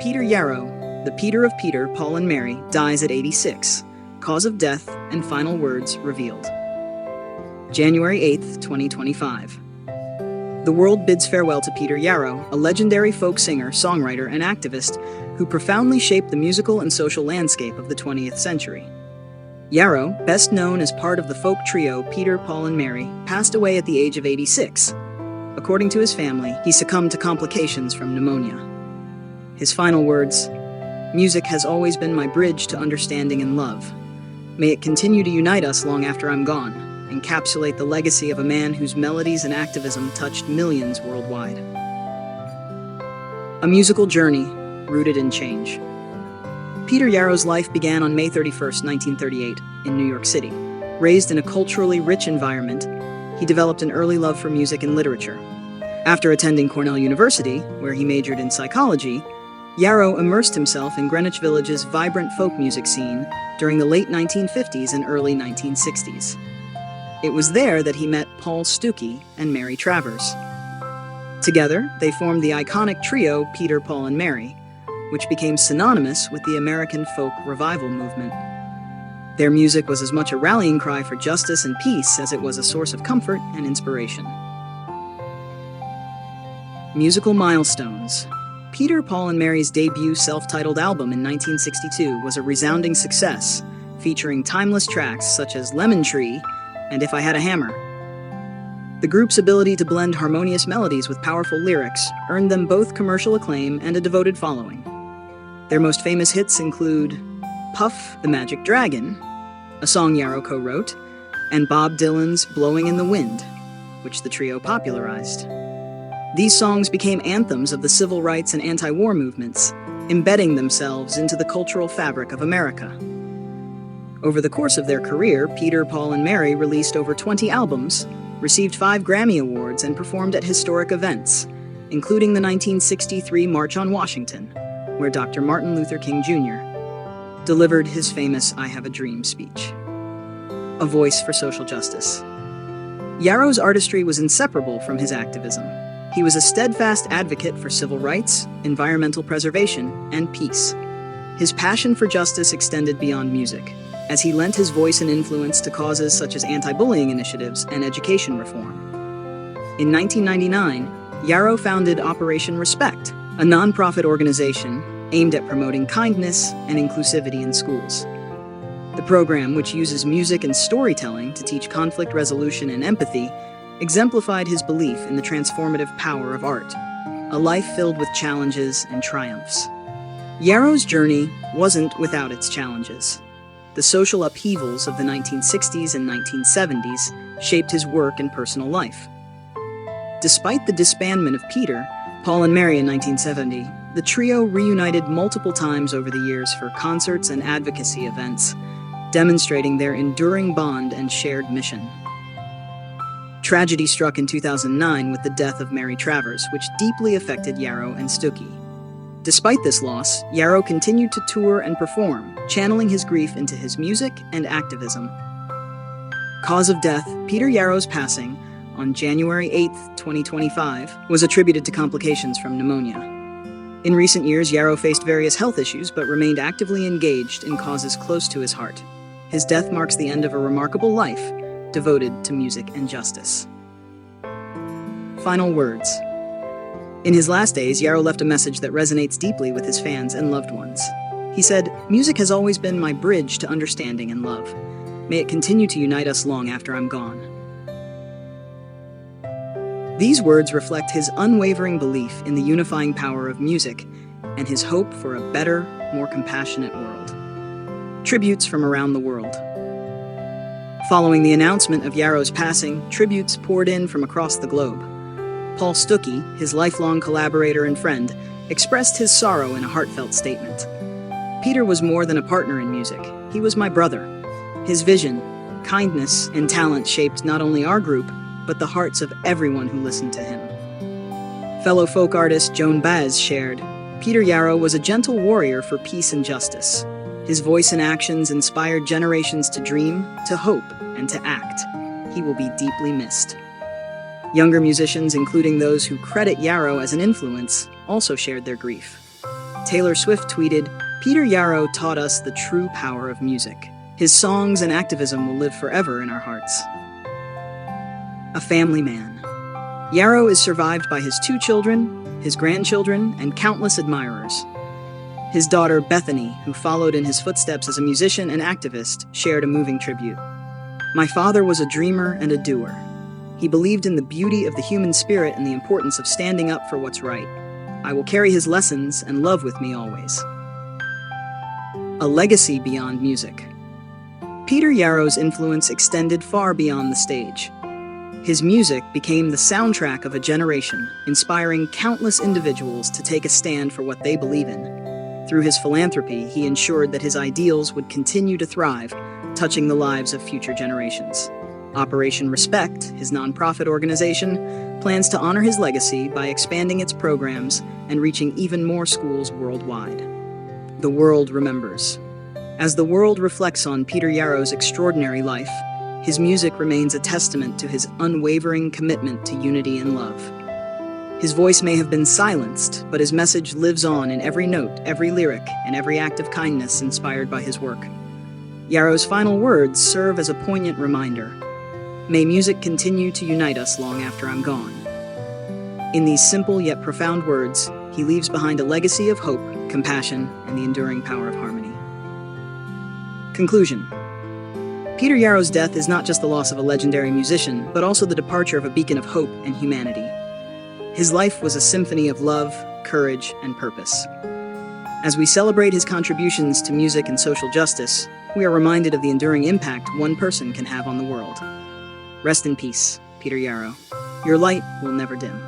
Peter Yarrow, the Peter of Peter, Paul and Mary, dies at 86. Cause of death and final words revealed. January 8th, 2025. The world bids farewell to Peter Yarrow, a legendary folk singer, songwriter, and activist who profoundly shaped the musical and social landscape of the 20th century. Yarrow, best known as part of the folk trio Peter, Paul, and Mary, passed away at the age of 86. According to his family, he succumbed to complications from pneumonia. His final words, "Music has always been my bridge to understanding and love. May it continue to unite us long after I'm gone, encapsulate the legacy of a man whose melodies and activism touched millions worldwide." A musical journey rooted in change. Peter Yarrow's life began on May 31st, 1938, in New York City. Raised in a culturally rich environment, he developed an early love for music and literature. After attending Cornell University, where he majored in psychology, Yarrow immersed himself in Greenwich Village's vibrant folk music scene during the late 1950s and early 1960s. It was there that he met Paul Stuckey and Mary Travers. Together, they formed the iconic trio Peter, Paul, and Mary, which became synonymous with the American folk revival movement. Their music was as much a rallying cry for justice and peace as it was a source of comfort and inspiration. Musical milestones. Peter, Paul, and Mary's debut self-titled album in 1962 was a resounding success, featuring timeless tracks such as Lemon Tree and If I Had a Hammer. The group's ability to blend harmonious melodies with powerful lyrics earned them both commercial acclaim and a devoted following. Their most famous hits include Puff the Magic Dragon, a song Yarrow co-wrote, and Bob Dylan's Blowing in the Wind, which the trio popularized. These songs became anthems of the civil rights and anti-war movements, embedding themselves into the cultural fabric of America. Over the course of their career, Peter, Paul, and Mary released over 20 albums, received 5 Grammy Awards, and performed at historic events, including the 1963 March on Washington, where Dr. Martin Luther King Jr. delivered his famous I Have a Dream speech. A voice for social justice. Yarrow's artistry was inseparable from his activism. He was a steadfast advocate for civil rights, environmental preservation, and peace. His passion for justice extended beyond music, as he lent his voice and influence to causes such as anti-bullying initiatives and education reform. In 1999, Yarrow founded Operation Respect, a nonprofit organization aimed at promoting kindness and inclusivity in schools. The program, which uses music and storytelling to teach conflict resolution and empathy, exemplified his belief in the transformative power of art, a life filled with challenges and triumphs. Yarrow's journey wasn't without its challenges. The social upheavals of the 1960s and 1970s shaped his work and personal life. Despite the disbandment of Peter, Paul, and Mary in 1970, the trio reunited multiple times over the years for concerts and advocacy events, demonstrating their enduring bond and shared mission. Tragedy struck in 2009 with the death of Mary Travers, which deeply affected Yarrow and Stuckey. Despite this loss, Yarrow continued to tour and perform, channeling his grief into his music and activism. Cause of death: Peter Yarrow's passing on January 8th, 2025, was attributed to complications from pneumonia. In recent years, Yarrow faced various health issues but remained actively engaged in causes close to his heart. His death marks the end of a remarkable life devoted to music and justice. Final words. In his last days, Yarrow left a message that resonates deeply with his fans and loved ones. He said, "Music has always been my bridge to understanding and love. May it continue to unite us long after I'm gone." These words reflect his unwavering belief in the unifying power of music and his hope for a better, more compassionate world. Tributes from around the world. Following the announcement of Yarrow's passing, tributes poured in from across the globe. Paul Stuckey, his lifelong collaborator and friend, expressed his sorrow in a heartfelt statement. "Peter was more than a partner in music. He was my brother. His vision, kindness, and talent shaped not only our group, but the hearts of everyone who listened to him." Fellow folk artist Joan Baez shared, "Peter Yarrow was a gentle warrior for peace and justice. His voice and actions inspired generations to dream, to hope, and to act. He will be deeply missed." Younger musicians, including those who credit Yarrow as an influence, also shared their grief. Taylor Swift tweeted, "Peter Yarrow taught us the true power of music. His songs and activism will live forever in our hearts." A family man. Yarrow is survived by his 2 children, his grandchildren, and countless admirers. His daughter, Bethany, who followed in his footsteps as a musician and activist, shared a moving tribute. "My father was a dreamer and a doer. He believed in the beauty of the human spirit and the importance of standing up for what's right. I will carry his lessons and love with me always." A legacy beyond music. Peter Yarrow's influence extended far beyond the stage. His music became the soundtrack of a generation, inspiring countless individuals to take a stand for what they believe in. Through his philanthropy, he ensured that his ideals would continue to thrive, touching the lives of future generations. Operation Respect, his nonprofit organization, plans to honor his legacy by expanding its programs and reaching even more schools worldwide. The world remembers. As the world reflects on Peter Yarrow's extraordinary life, his music remains a testament to his unwavering commitment to unity and love. His voice may have been silenced, but his message lives on in every note, every lyric, and every act of kindness inspired by his work. Yarrow's final words serve as a poignant reminder. May music continue to unite us long after I'm gone. In these simple yet profound words, he leaves behind a legacy of hope, compassion, and the enduring power of harmony. Conclusion. Peter Yarrow's death is not just the loss of a legendary musician, but also the departure of a beacon of hope and humanity. His life was a symphony of love, courage, and purpose. As we celebrate his contributions to music and social justice, we are reminded of the enduring impact one person can have on the world. Rest in peace, Peter Yarrow. Your light will never dim.